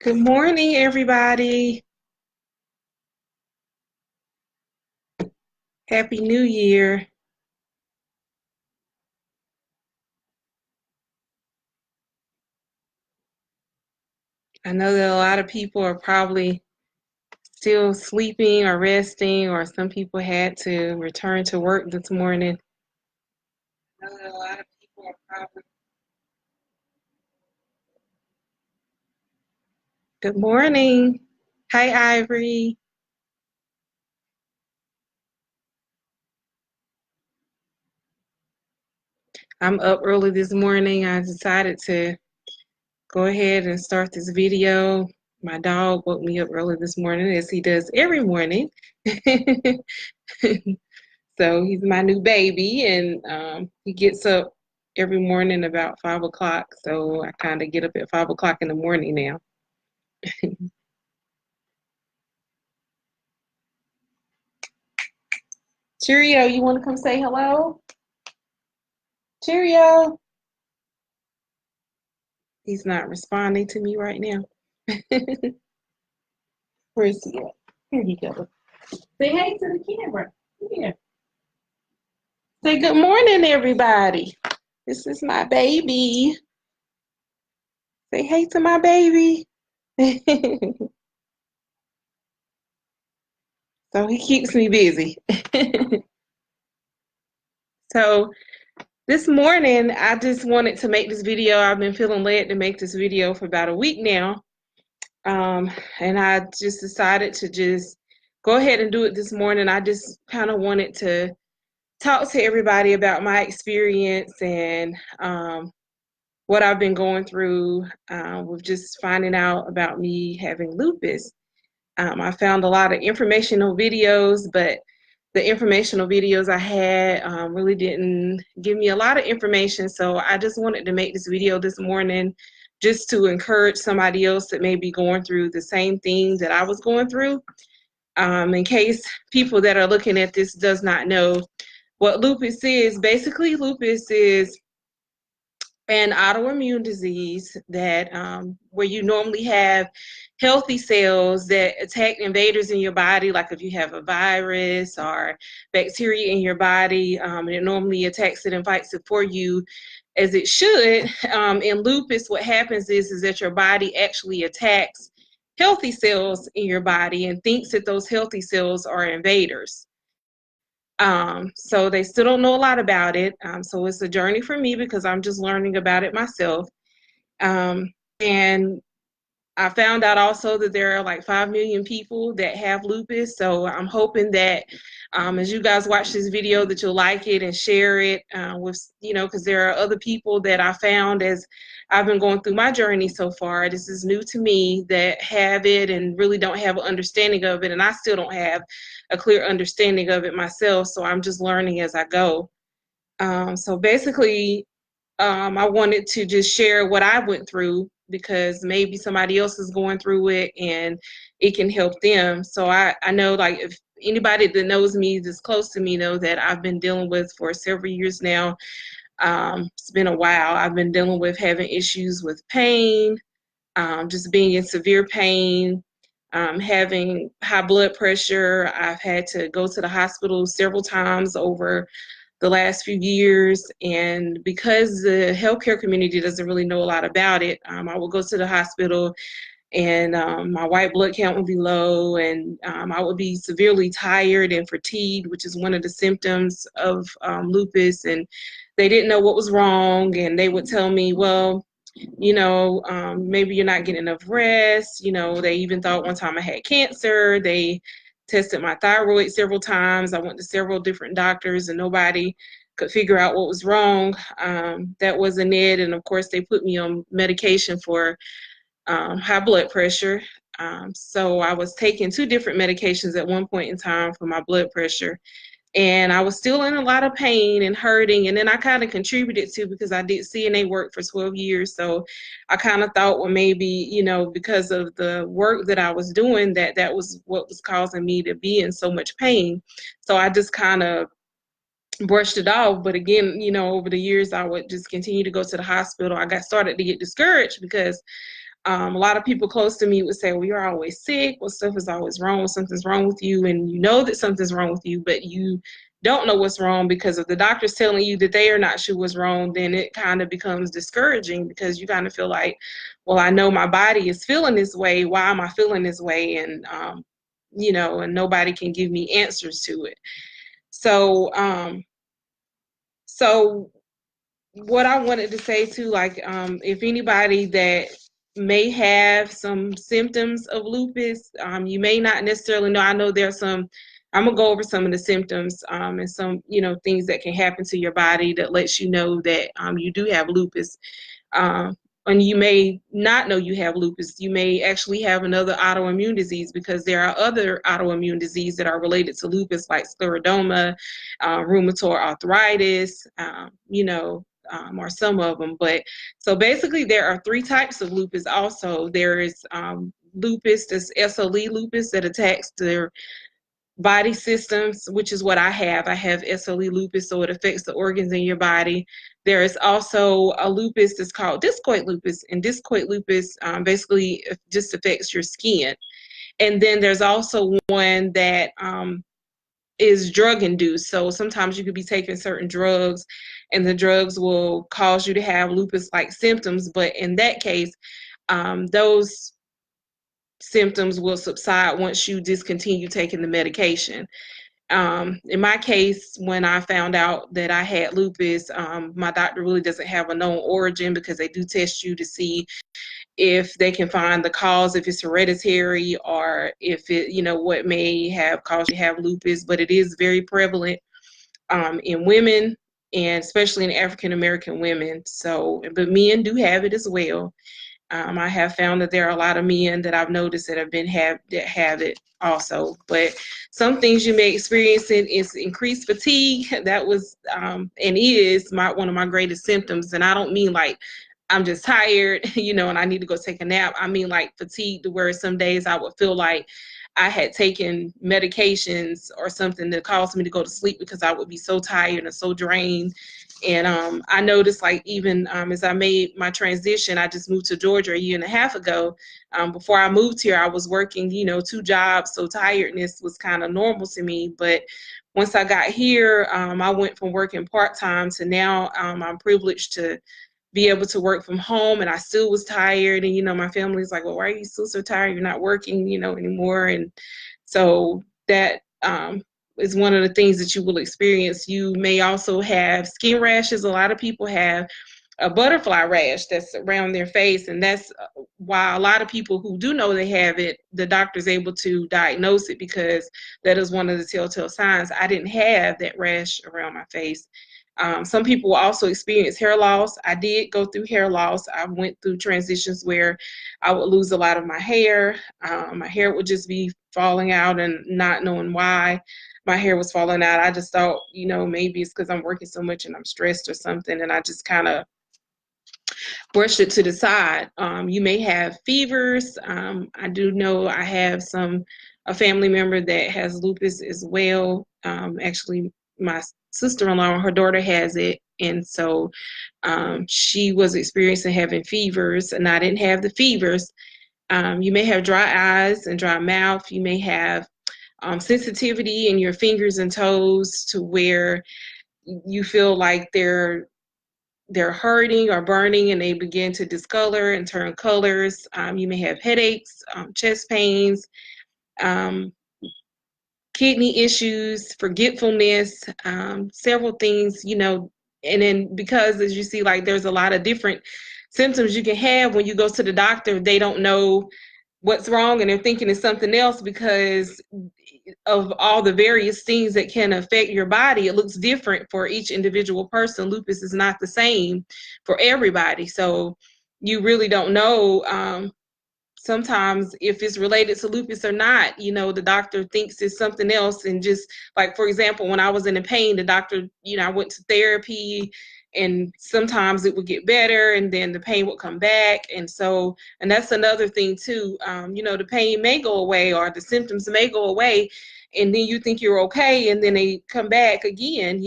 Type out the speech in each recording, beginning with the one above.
Good morning, everybody. Happy New Year. I know that a lot of people are probably still sleeping or resting, or some people had to return to work this morning. I know that a lot of people are probably. Good morning. Hi, Ivory. I'm up early this morning. I decided to go ahead and start this video. My dog woke me up early this morning, as he does every morning. So he's my new baby, and he gets up every morning about 5 o'clock. So I kind of get up at 5 o'clock in the morning now. Cheerio, you want to come say hello? Cheerio. He's not responding to me right now. Where is he at? Here you go. Say hey to the camera. Here. Say good morning, everybody. This is my baby. Say hey to my baby. So he keeps me busy. So this morning, I just wanted to make this video. I've been feeling led to make this video for about a week now. And I just decided to just go ahead and do it this morning. I just kind of wanted to talk to everybody about my experience and what I've been going through with just finding out about me having lupus. I found a lot of informational videos, but the informational videos I had really didn't give me a lot of information. So I just wanted to make this video this morning just to encourage somebody else that may be going through the same thing that I was going through. In case people that are looking at this does not know what lupus is. Basically, lupus is an autoimmune disease that where you normally have healthy cells that attack invaders in your body, like if you have a virus or bacteria in your body, and it normally attacks it and fights it for you as it should. In lupus, what happens is that your body actually attacks healthy cells in your body and thinks that those healthy cells are invaders. So they still don't know a lot about it. So it's a journey for me because I'm just learning about it myself. And I found out also that there are like 5 million people that have lupus. So I'm hoping that as you guys watch this video that you'll like it and share it with, because there are other people that I found as I've been going through my journey so far. This is new to me that have it and really don't have an understanding of it. And I still don't have a clear understanding of it myself. So I'm just learning as I go. So basically, I wanted to just share what I went through because maybe somebody else is going through it and it can help them. So I know, like, if anybody that knows me that's close to me know that I've been dealing with for several years now. It's been a while. I've been dealing with having issues with pain, just being in severe pain, having high blood pressure. I've had to go to the hospital several times over the last few years, and because the healthcare community doesn't really know a lot about it, I will go to the hospital and my white blood count would be low, and I would be severely tired and fatigued, which is one of the symptoms of lupus. And they didn't know what was wrong, and they would tell me, well, maybe you're not getting enough rest. They even thought one time I had cancer. They tested my thyroid several times. I went to several different doctors and nobody could figure out what was wrong. That wasn't it. And of course, they put me on medication for high blood pressure. So I was taking 2 different medications at one point in time for my blood pressure. And I was still in a lot of pain and hurting. And then I kind of contributed to, because I did CNA work for 12 years. So I kind of thought, well, maybe, because of the work that I was doing, that was what was causing me to be in so much pain. So I just kind of brushed it off. But again, over the years, I would just continue to go to the hospital. I got started to get discouraged because A lot of people close to me would say, well, you're always sick. Well, stuff is always wrong. Well, something's wrong with you. And you know that something's wrong with you, but you don't know what's wrong, because if the doctor's telling you that they are not sure what's wrong, then it kind of becomes discouraging, because you kind of feel like, well, I know my body is feeling this way. Why am I feeling this way? And, and nobody can give me answers to it. So what I wanted to say too, like, if anybody that may have some symptoms of lupus, you may not necessarily know. I know there's some. I'm gonna go over some of the symptoms, and some, things that can happen to your body that lets you know that you do have lupus. Um, and you may not know you have lupus. You may actually have another autoimmune disease, because there are other autoimmune diseases that are related to lupus, like scleroderma, rheumatoid arthritis, or some of them. But so basically, there are three types of lupus also. There is lupus, that's SLE lupus, that attacks their body systems, which is what I have. I have SLE lupus, so it affects the organs in your body. There is also a lupus that's called discoid lupus, and discoid lupus basically just affects your skin. And then there's also one that is drug induced. So sometimes you could be taking certain drugs, and the drugs will cause you to have lupus-like symptoms. But in that case, those symptoms will subside once you discontinue taking the medication. In my case, when I found out that I had lupus, my doctor really doesn't have a known origin, because they do test you to see if they can find the cause, if it's hereditary, or if it, what may have caused you to have lupus. But it is very prevalent in women, and especially in African American women. So, but men do have it as well. I have found that there are a lot of men that I've noticed that that have it also. But some things you may experience is increased fatigue. That was and is one of my greatest symptoms. And I don't mean like I'm just tired, and I need to go take a nap. I mean like fatigue, to where some days I would feel like I had taken medications or something that caused me to go to sleep, because I would be so tired and so drained. And I noticed, like, even as I made my transition, I just moved to Georgia a year and a half ago. Before I moved here, I was working, 2 jobs, so tiredness was kind of normal to me. But once I got here, I went from working part-time to now I'm privileged to be able to work from home, and I still was tired. And, my family's like, well, why are you still so tired? You're not working, anymore. And so that is one of the things that you will experience. You may also have skin rashes. A lot of people have a butterfly rash that's around their face, and that's why a lot of people who do know they have it, the doctor's able to diagnose it, because that is one of the telltale signs. I didn't have that rash around my face. Some people will also experience hair loss. I did go through hair loss. I went through transitions where I would lose a lot of my hair. My hair would just be falling out, and not knowing why my hair was falling out. I just thought, maybe it's because I'm working so much and I'm stressed or something, and I just kind of brushed it to the side. You may have fevers. I do know I have a family member that has lupus as well. Actually, my sister-in-law, her daughter has it, and so she was experiencing having fevers, and I didn't have the fevers. You may have dry eyes and dry mouth. You may have sensitivity in your fingers and toes, to where you feel like they're hurting or burning, and they begin to discolor and turn colors. You may have headaches, chest pains, kidney issues, forgetfulness, several things, and then, because as you see, like, there's a lot of different symptoms you can have when you go to the doctor. They don't know what's wrong, and they're thinking it's something else, because of all the various things that can affect your body. It looks different for each individual person. Lupus is not the same for everybody. So you really don't know sometimes if it's related to lupus or not. The doctor thinks it's something else. And just like, for example, when I was in the pain, the doctor, I went to therapy, and sometimes it would get better and then the pain would come back. And so, and that's another thing too, the pain may go away or the symptoms may go away, and then you think you're okay, and then they come back again,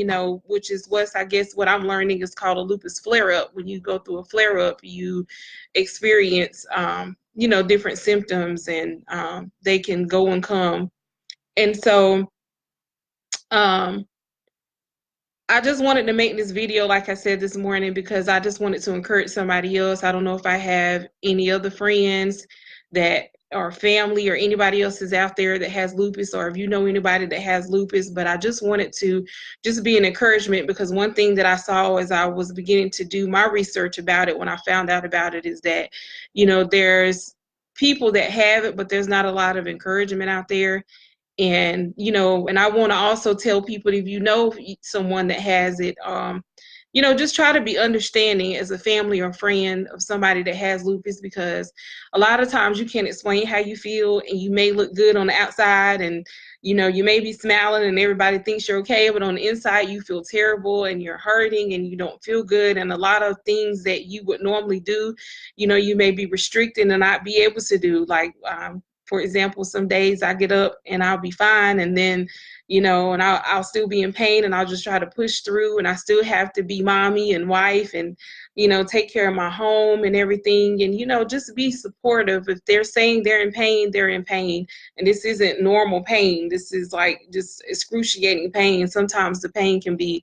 which is I guess what I'm learning is called a lupus flare-up. When you go through a flare-up, you experience different symptoms, and they can go and come. And so I just wanted to make this video, like I said this morning, because I just wanted to encourage somebody else. I don't know if I have any other friends that or family or anybody else is out there that has lupus, or if you know anybody that has lupus, but I just wanted to just be an encouragement, because one thing that I saw as I was beginning to do my research about it, when I found out about it, is that, there's people that have it, but there's not a lot of encouragement out there. And and I want to also tell people, if you know someone that has it, just try to be understanding as a family or friend of somebody that has lupus, because a lot of times you can't explain how you feel, and you may look good on the outside, and you may be smiling and everybody thinks you're okay, but on the inside you feel terrible and you're hurting and you don't feel good, and a lot of things that you would normally do, you may be restricted and not be able to do. Like for example, some days I get up and I'll be fine, and then and I'll still be in pain, and I'll just try to push through, and I still have to be mommy and wife, and take care of my home and everything, and just be supportive. If they're saying they're in pain, they're in pain, and this isn't normal pain. This is like just excruciating pain. Sometimes the pain can be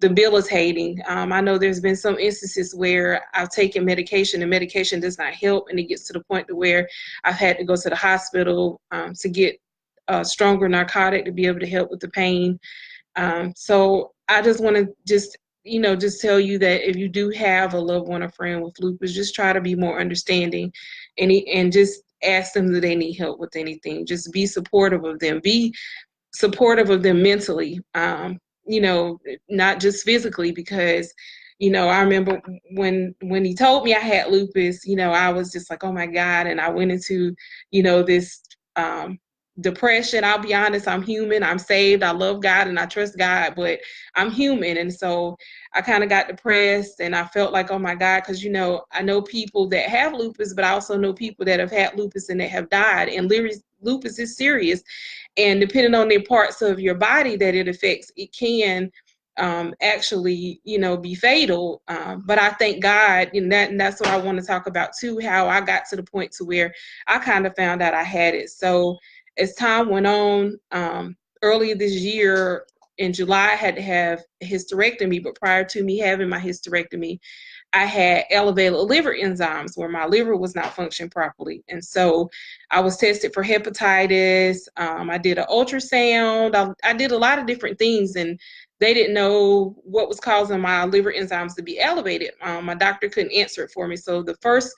debilitating. I know there's been some instances where I've taken medication and medication does not help, and it gets to the point to where I've had to go to the hospital to get a stronger narcotic to be able to help with the pain. So I just want to just tell you that if you do have a loved one or friend with lupus, just try to be more understanding, and just ask them that they need help with anything. Just be supportive of them. Be supportive of them mentally. Not just physically, because I remember when he told me I had lupus, I was just like, oh my God. And I went into this depression. I'll be honest, I'm human. I'm saved. I love God and I trust God, but I'm human. And so I kind of got depressed, and I felt like, oh my God, because I know people that have lupus, but I also know people that have had lupus and that have died. And lupus is serious, and depending on the parts of your body that it affects, it can actually be fatal. But I thank God, and that's what I want to talk about too, how I got to the point to where I kind of found out I had it. So as time went on, earlier this year in July, I had to have a hysterectomy, but prior to me having my hysterectomy, I had elevated liver enzymes where my liver was not functioning properly. And so I was tested for hepatitis. I did an ultrasound. I did a lot of different things, and they didn't know what was causing my liver enzymes to be elevated. My doctor couldn't answer it for me. So the first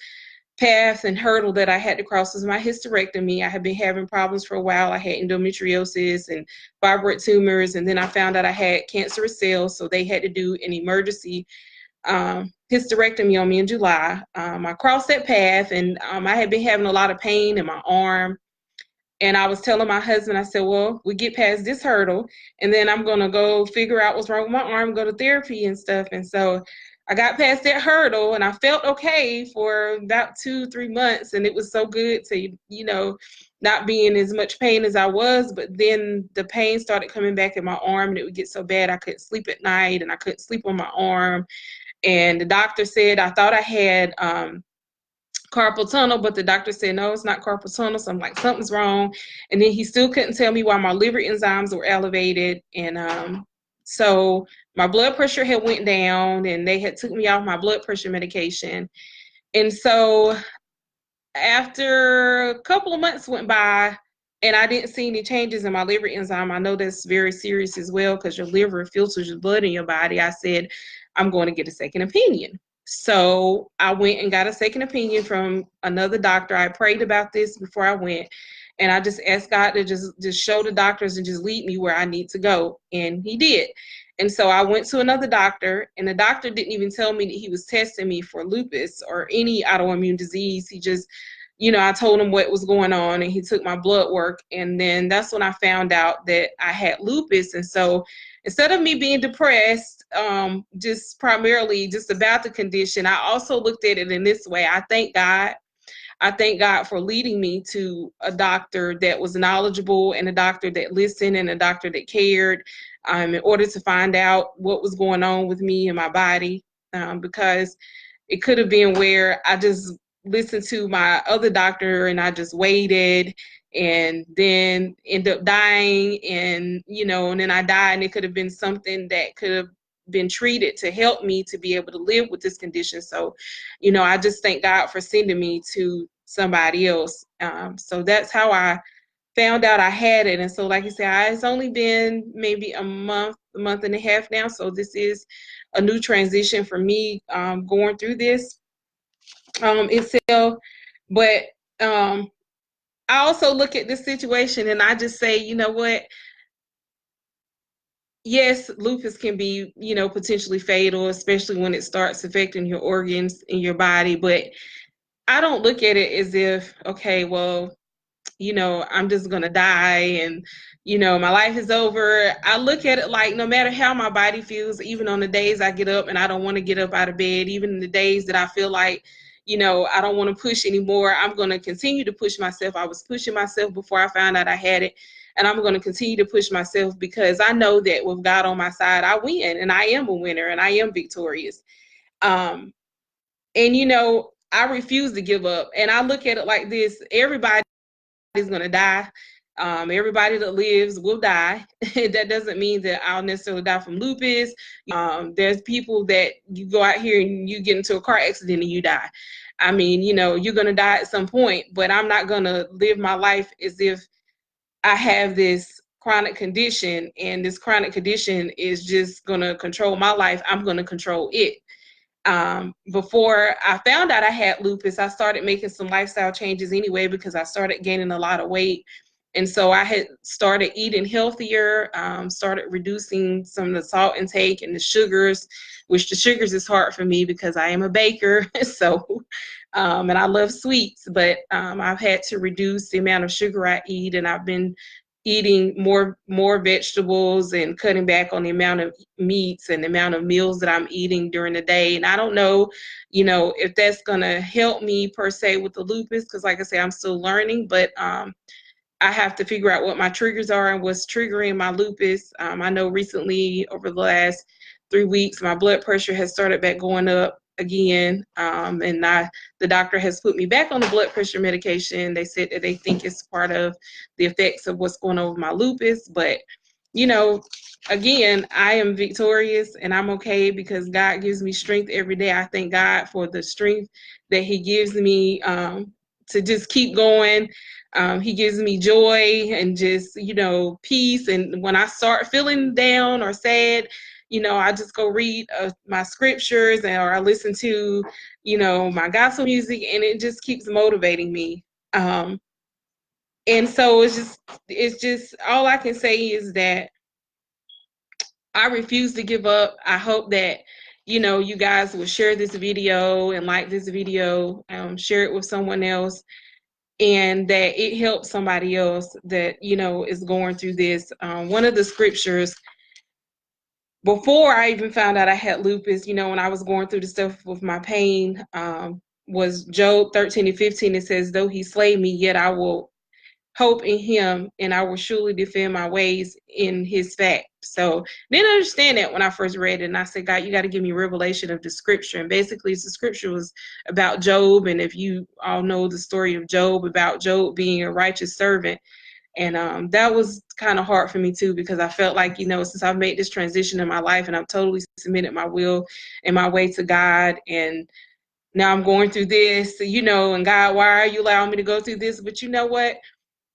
path and hurdle that I had to cross was my hysterectomy. I had been having problems for a while. I had endometriosis and fibroid tumors, and then I found out I had cancerous cells, so they had to do an emergency hysterectomy on me in July. I crossed that path, and I had been having a lot of pain in my arm. And I was telling my husband, I said, well, we get past this hurdle, and then I'm going to go figure out what's wrong with my arm, go to therapy and stuff. And so I got past that hurdle, and I felt okay for about 2-3 months. And it was so good to, not be in as much pain as I was. But then the pain started coming back in my arm, and it would get so bad I couldn't sleep at night, and I couldn't sleep on my arm. And the doctor said, I thought I had carpal tunnel, but the doctor said, no, it's not carpal tunnel. So I'm like, something's wrong. And then he still couldn't tell me why my liver enzymes were elevated. And so my blood pressure had went down, and they had took me off my blood pressure medication. And so after a couple of months went by, and I didn't see any changes in my liver enzyme. I know that's very serious as well, because your liver filters your blood in your body. I said, I'm going to get a second opinion. So I went and got a second opinion from another doctor. I prayed about this before I went, and I just asked God to just show the doctors and just lead me where I need to go. And he did. And so I went to another doctor, and the doctor didn't even tell me that he was testing me for lupus or any autoimmune disease. He just, I told him what was going on, and he took my blood work. And then that's when I found out that I had lupus. And so instead of me being depressed, just primarily just about the condition, I also looked at it in this way. I thank God. I thank God for leading me to a doctor that was knowledgeable and a doctor that listened and a doctor that cared, in order to find out what was going on with me and my body, because it could have been where I just listened to my other doctor and I just waited and then end up dying, and and then I died, and it could have been something that could have been treated to help me to be able to live with this condition. So I just thank God for sending me to somebody else. So that's how I found out I had it. And so, like you said, it's only been maybe a month and a half now. So this is a new transition for me, going through this itself. But I also look at this situation and I just say, you know what? Yes, lupus can be, potentially fatal, especially when it starts affecting your organs in your body. But I don't look at it as if, okay, well, I'm just going to die and, my life is over. I look at it like no matter how my body feels, even on the days I get up and I don't want to get up out of bed, even the days that I feel like, I don't want to push anymore, I'm going to continue to push myself. I was pushing myself before I found out I had it. And I'm going to continue to push myself because I know that with God on my side, I win, and I am a winner, and I am victorious. And, I refuse to give up. And I look at it like this: everybody is going to die. Everybody that lives will die. That doesn't mean that I'll necessarily die from lupus. There's people that you go out here and you get into a car accident and you die. I mean, you're going to die at some point, but I'm not going to live my life as if I have this chronic condition and this chronic condition is just going to control my life. I'm going to control it. Before I found out I had lupus, I started making some lifestyle changes anyway because I started gaining a lot of weight. And so I had started eating healthier, started reducing some of the salt intake and the sugars, which the sugars is hard for me because I am a baker. So, and I love sweets, but I've had to reduce the amount of sugar I eat, and I've been eating more vegetables and cutting back on the amount of meats and the amount of meals that I'm eating during the day. And I don't know, if that's going to help me per se with the lupus, because like I say, I'm still learning, but I have to figure out what my triggers are and what's triggering my lupus. I know recently, over the last 3 weeks, my blood pressure has started back going up again. And the doctor has put me back on the blood pressure medication. They said that they think it's part of the effects of what's going on with my lupus. But, again, I am victorious and I'm okay because God gives me strength every day. I thank God for the strength that He gives me, to just keep going. He gives me joy and just, peace. And when I start feeling down or sad, I just go read my scriptures, or I listen to, my gospel music, and it just keeps motivating me. And so it's just all I can say is that I refuse to give up. I hope that, you guys will share this video and like this video, share it with someone else, and that it helps somebody else that, is going through this. One of the scriptures, before I even found out I had lupus, when I was going through the stuff with my pain, was Job 13:15. It says, though he slay me, yet I will hope in him, and I will surely defend my ways in his fact. So didn't understand that when I first read it, and I said, God, you got to give me revelation of the scripture. And basically, the scripture was about Job, and if you all know the story of Job, about Job being a righteous servant. And that was kind of hard for me too, because I felt like, since I've made this transition in my life and I've totally submitted my will and my way to God, and now I'm going through this, and God, why are you allowing me to go through this? But you know what?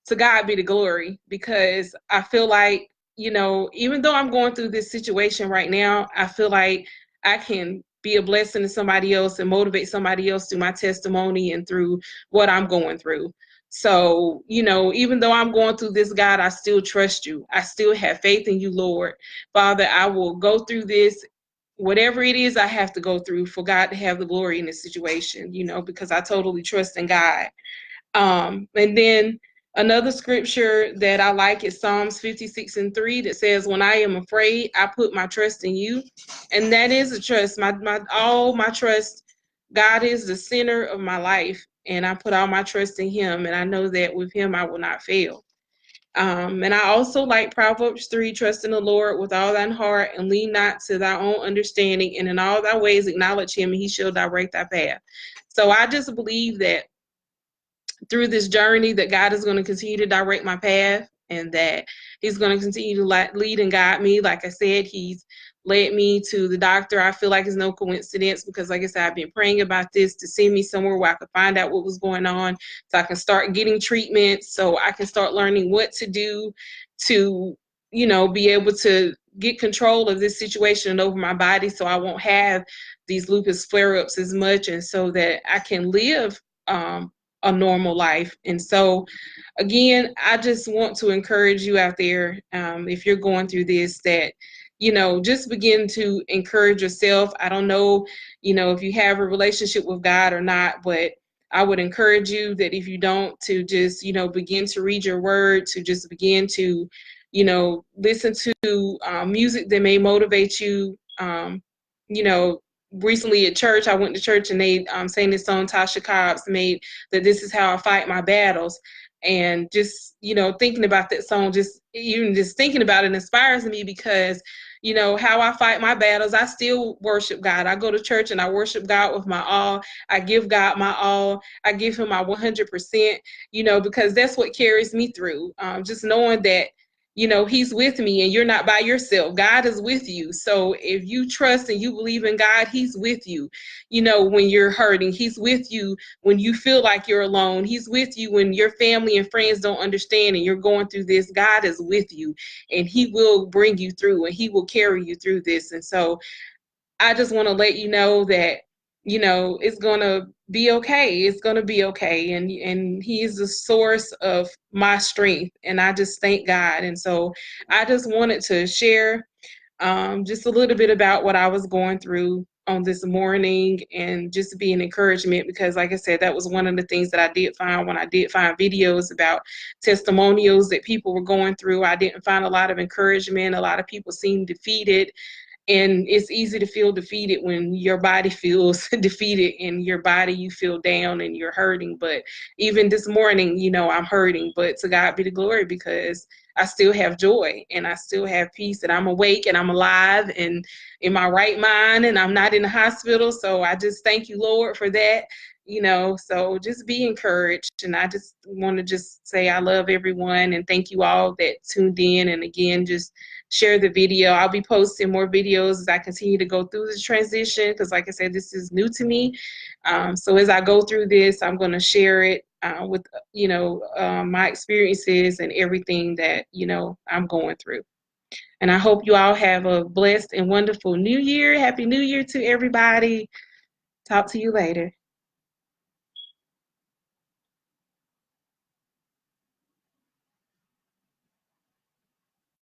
To God be the glory, because I feel like, even though I'm going through this situation right now, I feel like I can be a blessing to somebody else and motivate somebody else through my testimony and through what I'm going through. So, even though I'm going through this, God, I still trust you. I still have faith in you, Lord. Father, I will go through this, whatever it is I have to go through, for God to have the glory in this situation, because I totally trust in God. And then Another scripture that I like is Psalms 56:3 that says, "When I am afraid, I put my trust in you." And that is a trust. All my trust, God is the center of my life, and I put all my trust in him, and I know that with him I will not fail. And I also like Proverbs 3, "Trust in the Lord with all thine heart and lean not to thy own understanding, and in all thy ways acknowledge him, and he shall direct thy path." So I just believe that through this journey that God is going to continue to direct my path, and that he's going to continue to lead and guide me. Like I said, he's led me to the doctor. I feel like it's no coincidence because, like I said, I've been praying about this to send me somewhere where I could find out what was going on so I can start getting treatment, so I can start learning what to do to, be able to get control of this situation over my body so I won't have these lupus flare-ups as much, and so that I can live a normal life. And so, again, I just want to encourage you out there, if you're going through this, that, just begin to encourage yourself. I don't know, if you have a relationship with God or not, but I would encourage you that if you don't, to just, begin to read your word, to just begin to, listen to music that may motivate you. You know, Recently at church, I went to church and they sang this song Tasha Cobbs made, that "This is how I fight my battles." And just, thinking about that song, even just thinking about it inspires me because, how I fight my battles, I still worship God. I go to church and I worship God with my all. I give God my all. I give him my 100%, because that's what carries me through. Just knowing that, he's with me and you're not by yourself. God is with you. So if you trust and you believe in God, he's with you, when you're hurting. He's with you when you feel like you're alone. He's with you when your family and friends don't understand and you're going through this. God is with you and he will bring you through and he will carry you through this. And so I just want to let you know that, it's going to be okay. It's going to be okay. And he is the source of my strength. And I just thank God. And so I just wanted to share just a little bit about what I was going through on this morning, and just to be an encouragement, because like I said, that was one of the things that I did find when I did find videos about testimonials that people were going through. I didn't find a lot of encouragement. A lot of people seemed defeated. And it's easy to feel defeated when your body feels defeated, and your body, you feel down and you're hurting. But even this morning, I'm hurting, but to God be the glory, because I still have joy and I still have peace, and I'm awake and I'm alive and in my right mind, and I'm not in the hospital. So I just thank you, Lord, for that. So just be encouraged. And I just want to just say I love everyone and thank you all that tuned in. And again, just share the video. I'll be posting more videos as I continue to go through this transition, because like I said, this is new to me. So as I go through this, I'm going to share it with, my experiences and everything that, I'm going through. And I hope you all have a blessed and wonderful new year. Happy New Year to everybody. Talk to you later.